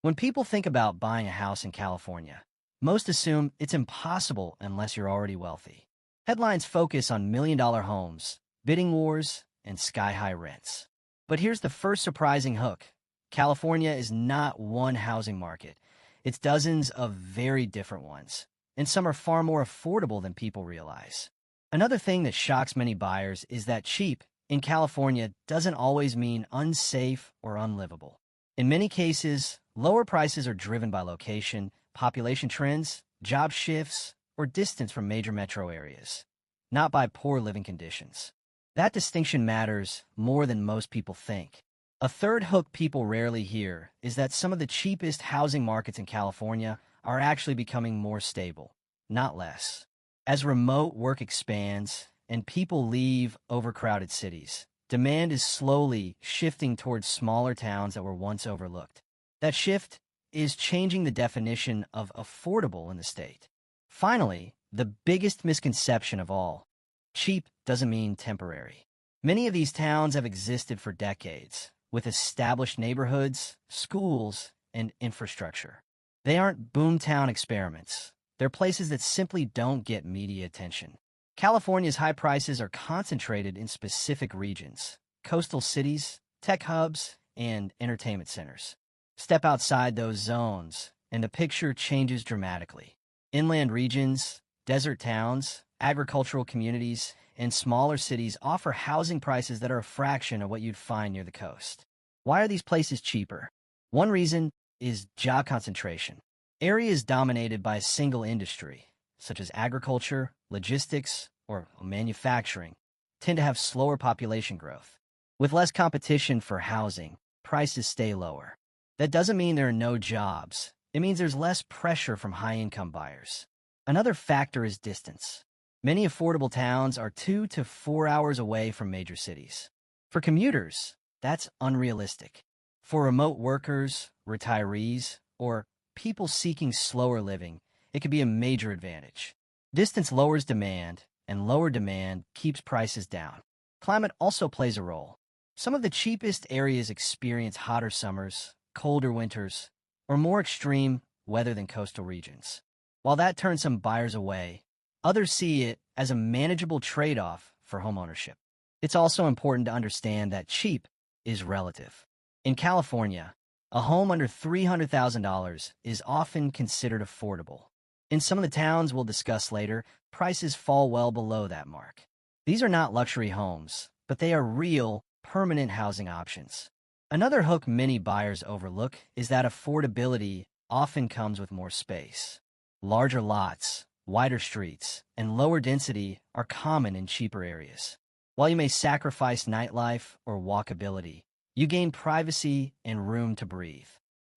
When people think about buying a house in California, most assume it's impossible unless you're already wealthy. Headlines focus on million-dollar homes, bidding wars, and sky-high rents. But here's the first surprising hook. California is not one housing market. It's dozens of very different ones, and some are far more affordable than people realize. Another thing that shocks many buyers is that cheap in California doesn't always mean unsafe or unlivable. In many cases, lower prices are driven by location, population trends, job shifts, or distance from major metro areas, not by poor living conditions. That distinction matters more than most people think. A third hook people rarely hear is that some of the cheapest housing markets in California are actually becoming more stable, not less. As remote work expands and people leave overcrowded cities, demand is slowly shifting towards smaller towns that were once overlooked. That shift is changing the definition of affordable in the state. Finally, the biggest misconception of all, cheap doesn't mean temporary. Many of these towns have existed for decades, with established neighborhoods, schools, and infrastructure. They aren't boomtown experiments. They're places that simply don't get media attention. California's high prices are concentrated in specific regions, coastal cities, tech hubs, and entertainment centers. Step outside those zones, and the picture changes dramatically. Inland regions, desert towns, agricultural communities, and smaller cities offer housing prices that are a fraction of what you'd find near the coast. Why are these places cheaper? One reason is job concentration. Areas dominated by a single industry, such as agriculture, logistics, or manufacturing, tend to have slower population growth. With less competition for housing, prices stay lower. That doesn't mean there are no jobs. It means there's less pressure from high-income buyers. Another factor is distance. Many affordable towns are 2 to 4 hours away from major cities. For commuters, that's unrealistic. For remote workers, retirees, or people seeking slower living, it could be a major advantage. Distance lowers demand, and lower demand keeps prices down. Climate also plays a role. Some of the cheapest areas experience hotter summers, colder winters, or more extreme weather than coastal regions. While that turns some buyers away, others see it as a manageable trade-off for homeownership. It's also important to understand that cheap is relative. In California, a home under $300,000 is often considered affordable. In some of the towns we'll discuss later, prices fall well below that mark. These are not luxury homes, but they are real, permanent housing options. Another hook many buyers overlook is that affordability often comes with more space. Larger lots, wider streets, and lower density are common in cheaper areas. While you may sacrifice nightlife or walkability, you gain privacy and room to breathe.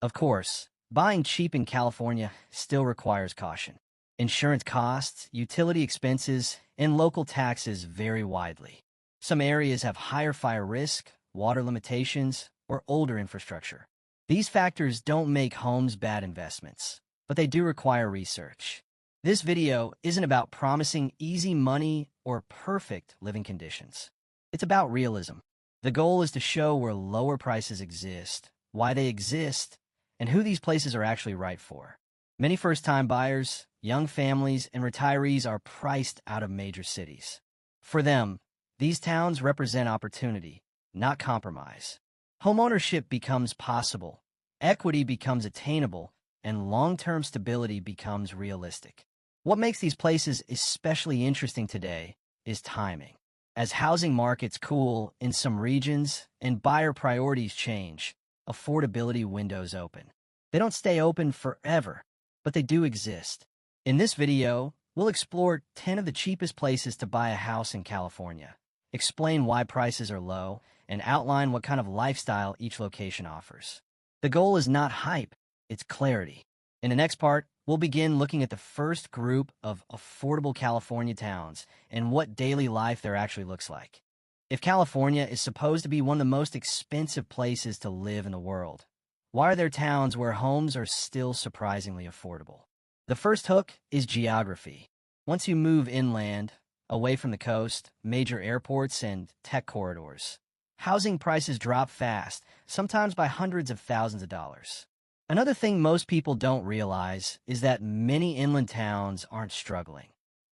Of course, buying cheap in California still requires caution. Insurance costs, utility expenses, and local taxes vary widely. Some areas have higher fire risk, water limitations, or older infrastructure. These factors don't make homes bad investments, but they do require research. This video isn't about promising easy money or perfect living conditions. It's about realism. The goal is to show where lower prices exist, why they exist, and who these places are actually right for. Many first-time buyers, young families, and retirees are priced out of major cities. For them, these towns represent opportunity, not compromise. Homeownership becomes possible, equity becomes attainable, and long-term stability becomes realistic. What makes these places especially interesting today is timing. As housing markets cool in some regions and buyer priorities change, affordability windows open. They don't stay open forever, but they do exist. In this video, we'll explore 10 of the cheapest places to buy a house in California, explain why prices are low, and outline what kind of lifestyle each location offers. The goal is not hype, it's clarity. In the next part, we'll begin looking at the first group of affordable California towns and what daily life there actually looks like. If California is supposed to be one of the most expensive places to live in the world, why are there towns where homes are still surprisingly affordable? The first hook is geography. Once you move inland, away from the coast, major airports, and tech corridors, housing prices drop fast, sometimes by hundreds of thousands of dollars. Another thing most people don't realize is that many inland towns aren't struggling.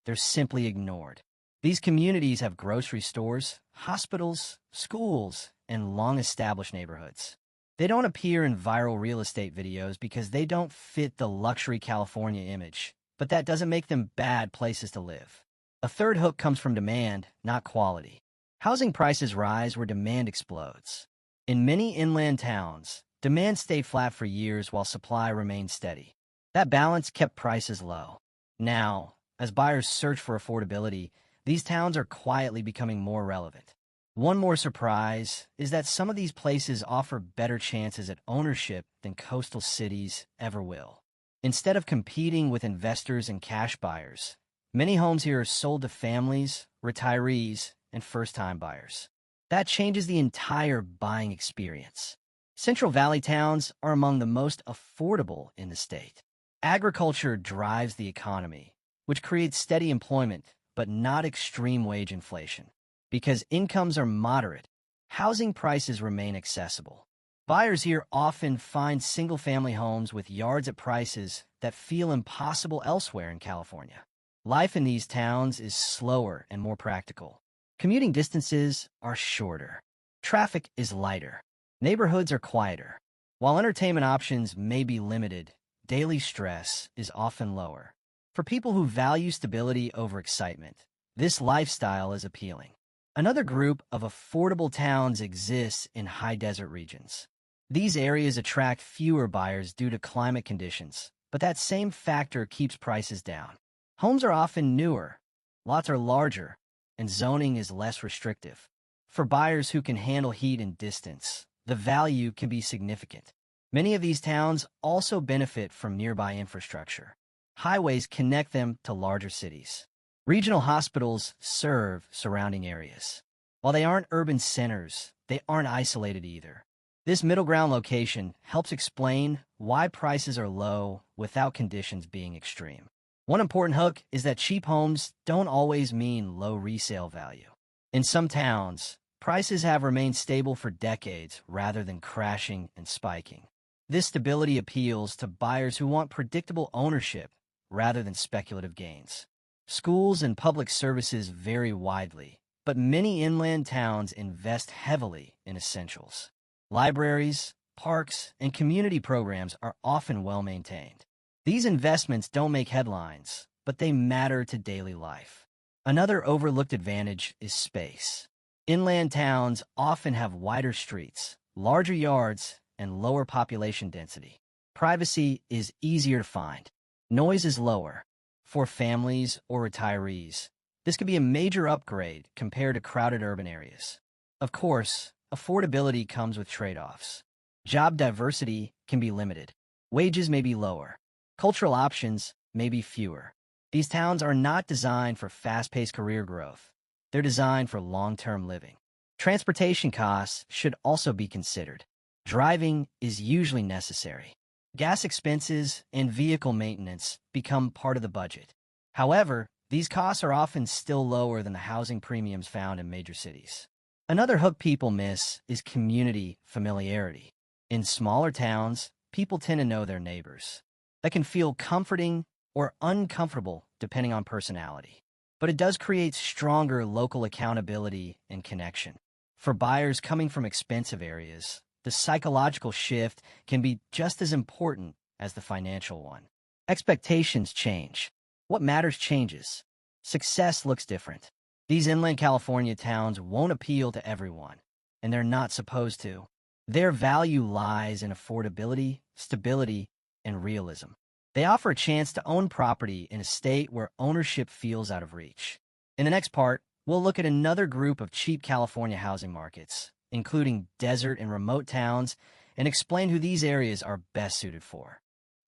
They're simply ignored. These communities have grocery stores, hospitals, schools, and long-established neighborhoods. They don't appear in viral real estate videos because they don't fit the luxury California image, but that doesn't make them bad places to live. A third hook comes from demand, not quality. Housing prices rise where demand explodes. In many inland towns, demand stayed flat for years while supply remained steady. That balance kept prices low. Now, as buyers search for affordability, these towns are quietly becoming more relevant. One more surprise is that some of these places offer better chances at ownership than coastal cities ever will. Instead of competing with investors and cash buyers, many homes here are sold to families, retirees, and first-time buyers. That changes the entire buying experience. Central Valley towns are among the most affordable in the state. Agriculture drives the economy, which creates steady employment, but not extreme wage inflation. Because incomes are moderate, housing prices remain accessible. Buyers here often find single-family homes with yards at prices that feel impossible elsewhere in California. Life in these towns is slower and more practical. Commuting distances are shorter. Traffic is lighter. Neighborhoods are quieter. While entertainment options may be limited, daily stress is often lower. For people who value stability over excitement, this lifestyle is appealing. Another group of affordable towns exists in high desert regions. These areas attract fewer buyers due to climate conditions, but that same factor keeps prices down. Homes are often newer, lots are larger, and zoning is less restrictive. For buyers who can handle heat and distance, the value can be significant. Many of these towns also benefit from nearby infrastructure. Highways connect them to larger cities. Regional hospitals serve surrounding areas. While they aren't urban centers, they aren't isolated either. This middle ground location helps explain why prices are low without conditions being extreme. One important hook is that cheap homes don't always mean low resale value. In some towns, prices have remained stable for decades rather than crashing and spiking. This stability appeals to buyers who want predictable ownership rather than speculative gains. Schools and public services vary widely, but many inland towns invest heavily in essentials. Libraries, parks, and community programs are often well maintained. These investments don't make headlines, but they matter to daily life. Another overlooked advantage is space. Inland towns often have wider streets, larger yards, and lower population density. Privacy is easier to find. Noise is lower. For families or retirees, this could be a major upgrade compared to crowded urban areas. Of course, affordability comes with trade-offs. Job diversity can be limited. Wages may be lower. Cultural options may be fewer. These towns are not designed for fast-paced career growth. They're designed for long-term living. Transportation costs should also be considered. Driving is usually necessary. Gas expenses and vehicle maintenance become part of the budget. However, these costs are often still lower than the housing premiums found in major cities. Another hook people miss is community familiarity. In smaller towns, people tend to know their neighbors. That can feel comforting or uncomfortable depending on personality. But it does create stronger local accountability and connection. For buyers coming from expensive areas, the psychological shift can be just as important as the financial one. Expectations change. What matters changes. Success looks different. These inland California towns won't appeal to everyone, and they're not supposed to. Their value lies in affordability, stability, and realism. They offer a chance to own property in a state where ownership feels out of reach. In the next part, we'll look at another group of cheap California housing markets, including desert and remote towns, and explain who these areas are best suited for.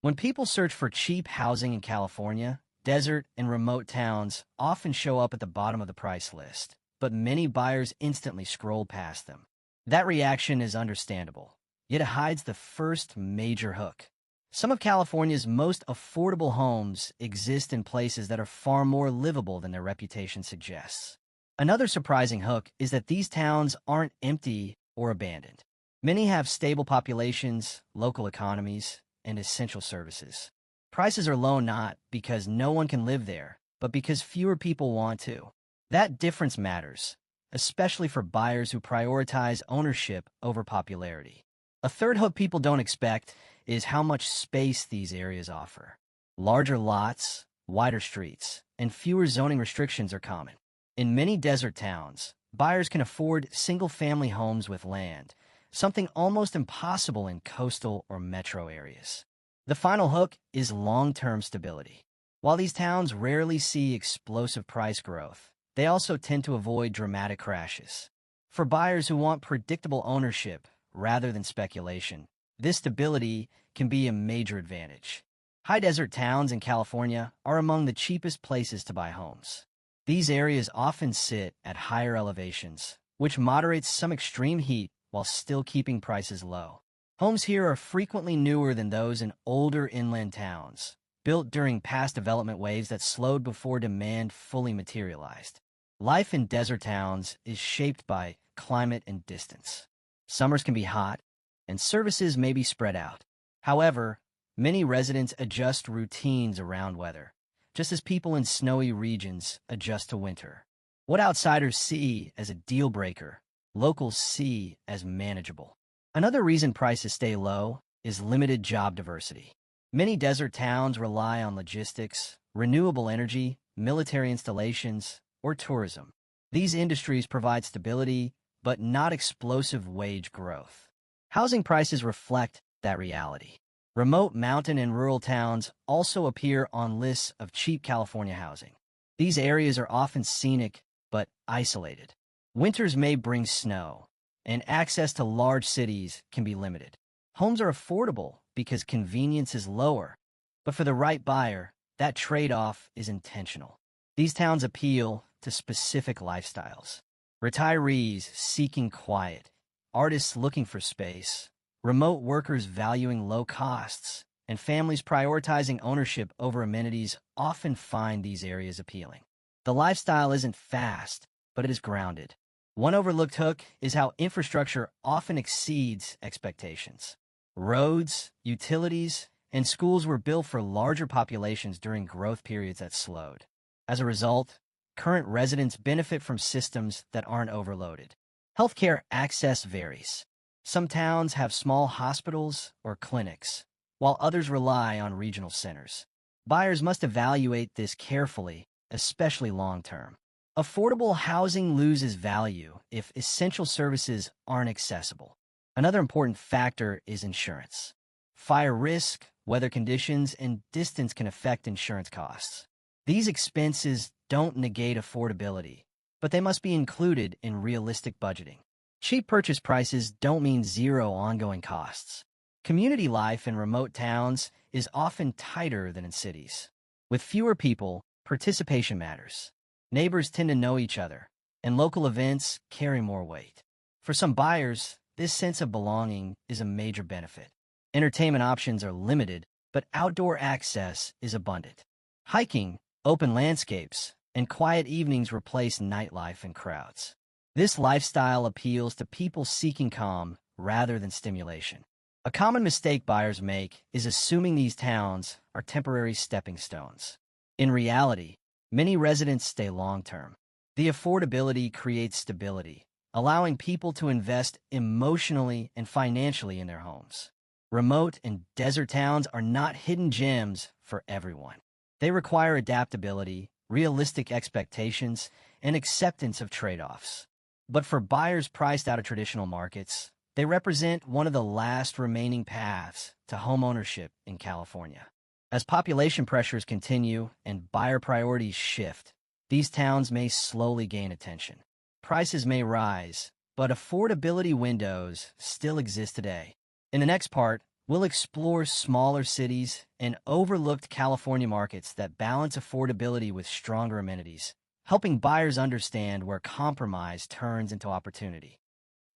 When people search for cheap housing in California, desert and remote towns often show up at the bottom of the price list, but many buyers instantly scroll past them. That reaction is understandable, yet it hides the first major hook. Some of California's most affordable homes exist in places that are far more livable than their reputation suggests. Another surprising hook is that these towns aren't empty or abandoned. Many have stable populations, local economies, and essential services. Prices are low not because no one can live there, but because fewer people want to. That difference matters, especially for buyers who prioritize ownership over popularity. A third hook people don't expect is how much space these areas offer. Larger lots, wider streets, and fewer zoning restrictions are common. In many desert towns, buyers can afford single-family homes with land, something almost impossible in coastal or metro areas. The final hook is long-term stability. While these towns rarely see explosive price growth, they also tend to avoid dramatic crashes. For buyers who want predictable ownership rather than speculation, this stability can be a major advantage. High desert towns in California are among the cheapest places to buy homes. These areas often sit at higher elevations, which moderates some extreme heat while still keeping prices low. Homes here are frequently newer than those in older inland towns, built during past development waves that slowed before demand fully materialized. Life in desert towns is shaped by climate and distance. Summers can be hot, and services may be spread out. However, many residents adjust routines around weather, just as people in snowy regions adjust to winter. What outsiders see as a deal breaker, locals see as manageable. Another reason prices stay low is limited job diversity. Many desert towns rely on logistics, renewable energy, military installations, or tourism. These industries provide stability, but not explosive wage growth. Housing prices reflect that reality. Remote mountain and rural towns also appear on lists of cheap California housing. These areas are often scenic, but isolated. Winters may bring snow, and access to large cities can be limited. Homes are affordable because convenience is lower, but for the right buyer, that trade-off is intentional. These towns appeal to specific lifestyles. Retirees seeking quiet, artists looking for space, remote workers valuing low costs, and families prioritizing ownership over amenities often find these areas appealing. The lifestyle isn't fast, but it is grounded. One overlooked hook is how infrastructure often exceeds expectations. Roads, utilities, and schools were built for larger populations during growth periods that slowed. As a result, current residents benefit from systems that aren't overloaded. Healthcare access varies. Some towns have small hospitals or clinics, while others rely on regional centers. Buyers must evaluate this carefully, especially long-term. Affordable housing loses value if essential services aren't accessible. Another important factor is insurance. Fire risk, weather conditions, and distance can affect insurance costs. These expenses don't negate affordability, but they must be included in realistic budgeting. Cheap purchase prices don't mean zero ongoing costs. Community life in remote towns is often tighter than in cities. With fewer people, participation matters. Neighbors tend to know each other, and local events carry more weight. For some buyers, this sense of belonging is a major benefit. Entertainment options are limited, but outdoor access is abundant. Hiking, open landscapes, and quiet evenings replace nightlife and crowds. This lifestyle appeals to people seeking calm rather than stimulation. A common mistake buyers make is assuming these towns are temporary stepping stones. In reality, many residents stay long-term. The affordability creates stability, allowing people to invest emotionally and financially in their homes. Remote and desert towns are not hidden gems for everyone. They require adaptability, realistic expectations, and acceptance of trade-offs. But for buyers priced out of traditional markets, they represent one of the last remaining paths to homeownership in California. As population pressures continue and buyer priorities shift, these towns may slowly gain attention. Prices may rise, but affordability windows still exist today. In the next part, we'll explore smaller cities and overlooked California markets that balance affordability with stronger amenities, helping buyers understand where compromise turns into opportunity.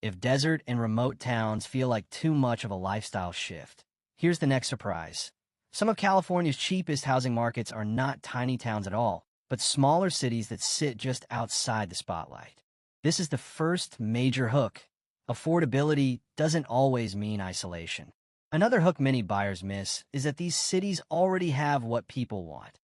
If desert and remote towns feel like too much of a lifestyle shift, here's the next surprise. Some of California's cheapest housing markets are not tiny towns at all, but smaller cities that sit just outside the spotlight. This is the first major hook. Affordability doesn't always mean isolation. Another hook many buyers miss is that these cities already have what people want: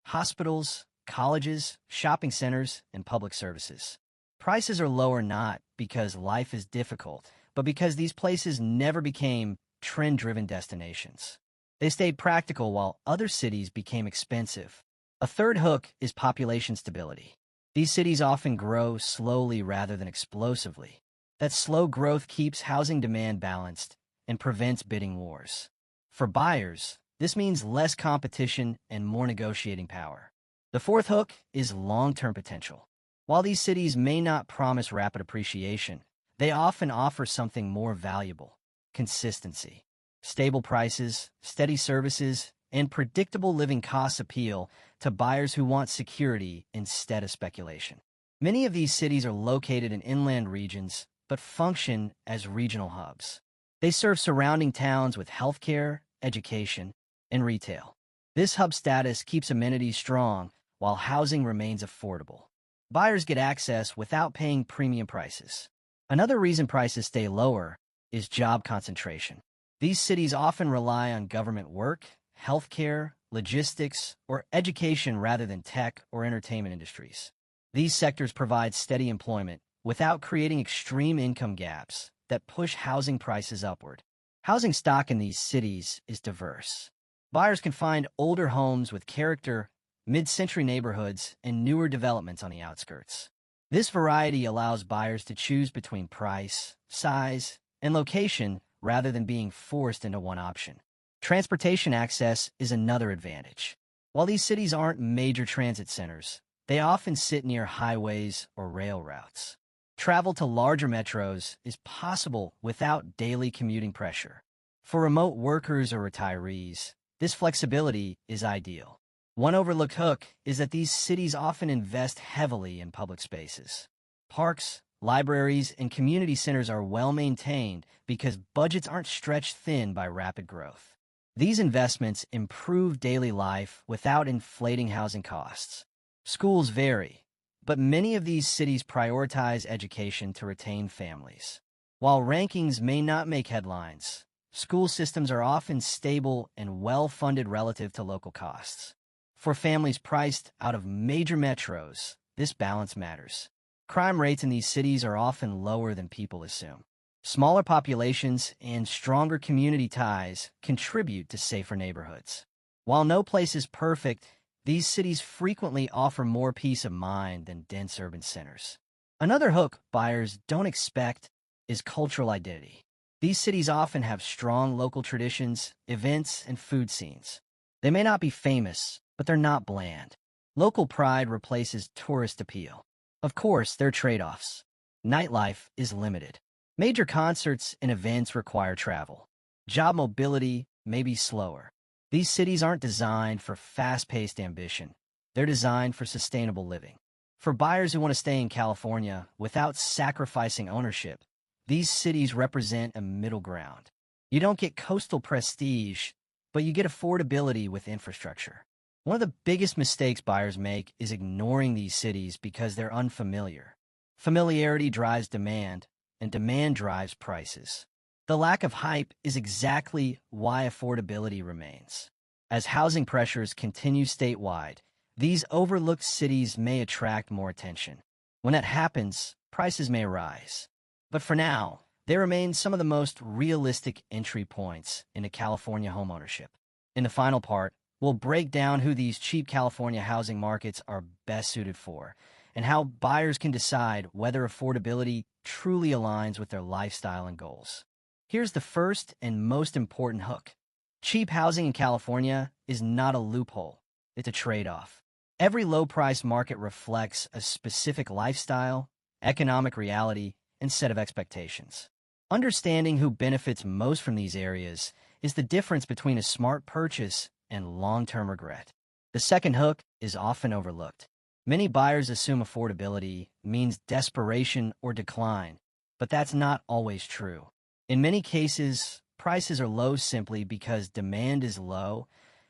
hospitals, colleges, shopping centers, and public services. Prices are lower not because life is difficult, but because these places never became trend-driven destinations. They stayed practical while other cities became expensive. A third hook is population stability. These cities often grow slowly rather than explosively. That slow growth keeps housing demand balanced and prevents bidding wars. For buyers, this means less competition and more negotiating power. The fourth hook is long-term potential. While these cities may not promise rapid appreciation, they often offer something more valuable: consistency. Stable prices, steady services, and predictable living costs appeal to buyers who want security instead of speculation. Many of these cities are located in inland regions, but function as regional hubs. They serve surrounding towns with healthcare, education, and retail. This hub status keeps amenities strong while housing remains affordable. Buyers get access without paying premium prices. Another reason prices stay lower is job concentration. These cities often rely on government work, healthcare, logistics, or education rather than tech or entertainment industries. These sectors provide steady employment without creating extreme income gaps that push housing prices upward. Housing stock in these cities is diverse. Buyers can find older homes with character, mid-century neighborhoods, and newer developments on the outskirts. This variety allows buyers to choose between price, size, and location rather than being forced into one option. Transportation access is another advantage. While these cities aren't major transit centers, they often sit near highways or rail routes. Travel to larger metros is possible without daily commuting pressure. For remote workers or retirees, this flexibility is ideal. One overlooked hook is that these cities often invest heavily in public spaces. Parks, libraries, and community centers are well maintained because budgets aren't stretched thin by rapid growth. These investments improve daily life without inflating housing costs. Schools vary, but many of these cities prioritize education to retain families. While rankings may not make headlines, school systems are often stable and well-funded relative to local costs. For families priced out of major metros, this balance matters. Crime rates in these cities are often lower than people assume. Smaller populations and stronger community ties contribute to safer neighborhoods. While no place is perfect, these cities frequently offer more peace of mind than dense urban centers. Another hook buyers don't expect is cultural identity. These cities often have strong local traditions, events, and food scenes. They may not be famous, but they're not bland. Local pride replaces tourist appeal. Of course, there are trade-offs. Nightlife is limited. Major concerts and events require travel. Job mobility may be slower. These cities aren't designed for fast-paced ambition. They're designed for sustainable living. For buyers who want to stay in California without sacrificing ownership, these cities represent a middle ground. You don't get coastal prestige, but you get affordability with infrastructure. One of the biggest mistakes buyers make is ignoring these cities because they're unfamiliar. Familiarity drives demand, and demand drives prices. The lack of hype is exactly why affordability remains. As housing pressures continue statewide, these overlooked cities may attract more attention. When that happens, prices may rise. But for now, they remain some of the most realistic entry points into California homeownership. In the final part, we'll break down who these cheap California housing markets are best suited for, and how buyers can decide whether affordability truly aligns with their lifestyle and goals. Here's the first and most important hook. Cheap housing in California is not a loophole, it's a trade-off. Every low-price market reflects a specific lifestyle, economic reality, and set of expectations. Understanding who benefits most from these areas is the difference between a smart purchase and long-term regret. The second hook is often overlooked. Many buyers assume affordability means desperation or decline, but that's not always true. In many cases, prices are low simply because demand is low,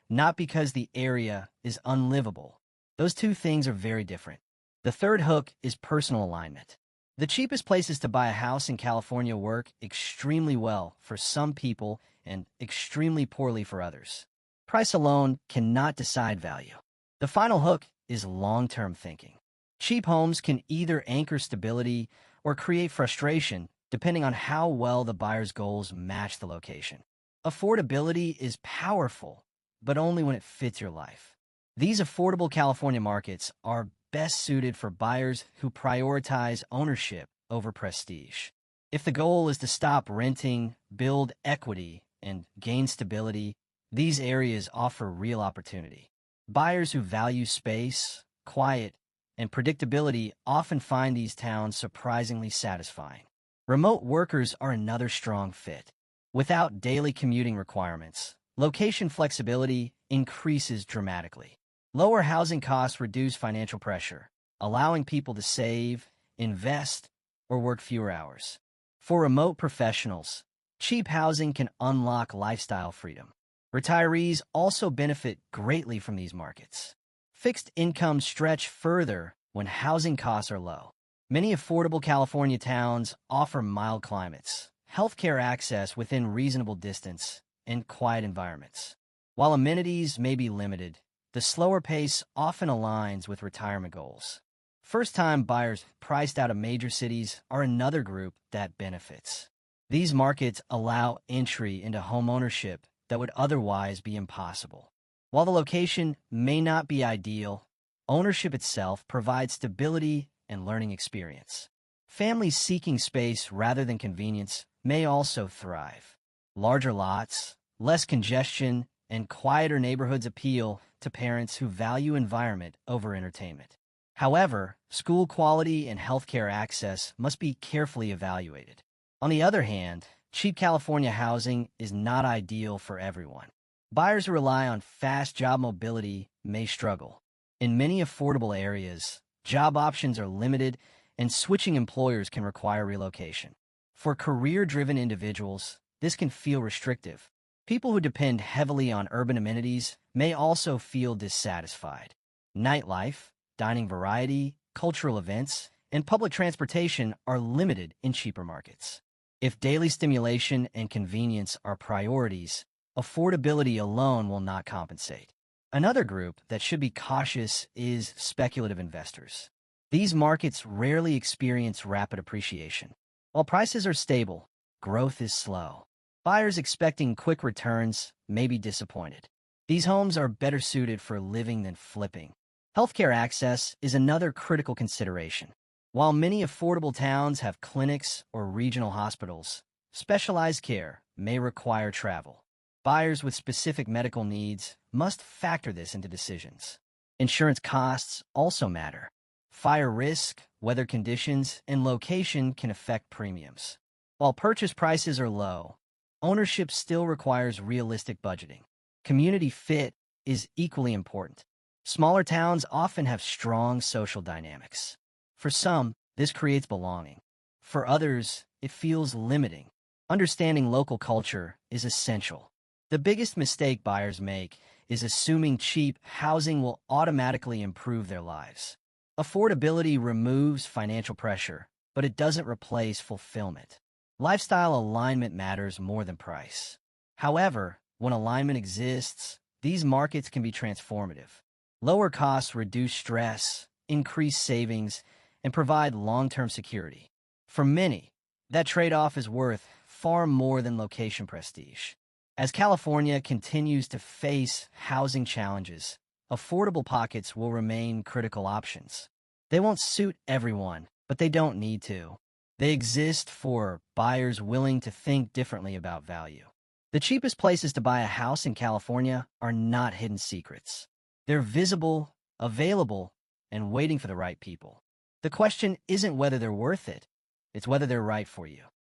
not because the area is unlivable. Those two things are very different. The third hook is personal alignment. The cheapest places to buy a house in California work extremely well for some people and extremely poorly for others. Price alone cannot decide value. The final hook is long-term thinking. Cheap homes can either anchor stability or create frustration, depending on how well the buyer's goals match the location. Affordability is powerful, but only when it fits your life. These affordable California markets are best suited for buyers who prioritize ownership over prestige. If the goal is to stop renting, build equity, and gain stability, these areas offer real opportunity. Buyers who value space, quiet, and predictability often find these towns surprisingly satisfying. Remote workers are another strong fit. Without daily commuting requirements, location flexibility increases dramatically. Lower housing costs reduce financial pressure, allowing people to save, invest, or work fewer hours. For remote professionals, cheap housing can unlock lifestyle freedom. Retirees also benefit greatly from these markets. Fixed incomes stretch further when housing costs are low. Many affordable California towns offer mild climates, healthcare access within reasonable distance, and quiet environments. While amenities may be limited, the slower pace often aligns with retirement goals. First-time buyers priced out of major cities are another group that benefits. These markets allow entry into homeownership that would otherwise be impossible. While the location may not be ideal, ownership itself provides stability and learning experience. Families seeking space rather than convenience may also thrive. Larger lots, less congestion, and quieter neighborhoods appeal to parents who value environment over entertainment. However, school quality and healthcare access must be carefully evaluated. On the other hand, cheap California housing is not ideal for everyone. Buyers who rely on fast job mobility may struggle. In many affordable areas, job options are limited and switching employers can require relocation. For career-driven individuals, this can feel restrictive. People who depend heavily on urban amenities may also feel dissatisfied. Nightlife, dining variety, cultural events, and public transportation are limited in cheaper markets. If daily stimulation and convenience are priorities, affordability alone will not compensate. Another group that should be cautious is speculative investors. These markets rarely experience rapid appreciation. While prices are stable, growth is slow. Buyers expecting quick returns may be disappointed. These homes are better suited for living than flipping. Healthcare access is another critical consideration. While many affordable towns have clinics or regional hospitals, specialized care may require travel. Buyers with specific medical needs must factor this into decisions. Insurance costs also matter. Fire risk, weather conditions, and location can affect premiums. While purchase prices are low, ownership still requires realistic budgeting. Community fit is equally important. Smaller towns often have strong social dynamics. For some, this creates belonging. For others, it feels limiting. Understanding local culture is essential. The biggest mistake buyers make is assuming cheap housing will automatically improve their lives. Affordability removes financial pressure, but it doesn't replace fulfillment. Lifestyle alignment matters more than price. However, when alignment exists, these markets can be transformative. Lower costs reduce stress, increase savings, and provide long-term security. For many, that trade-off is worth far more than location prestige. As California continues to face housing challenges, affordable pockets will remain critical options. They won't suit everyone, but they don't need to. They exist for buyers willing to think differently about value. The cheapest places to buy a house in California are not hidden secrets. They're visible, available, and waiting for the right people. The question isn't whether they're worth it, it's whether they're right for you.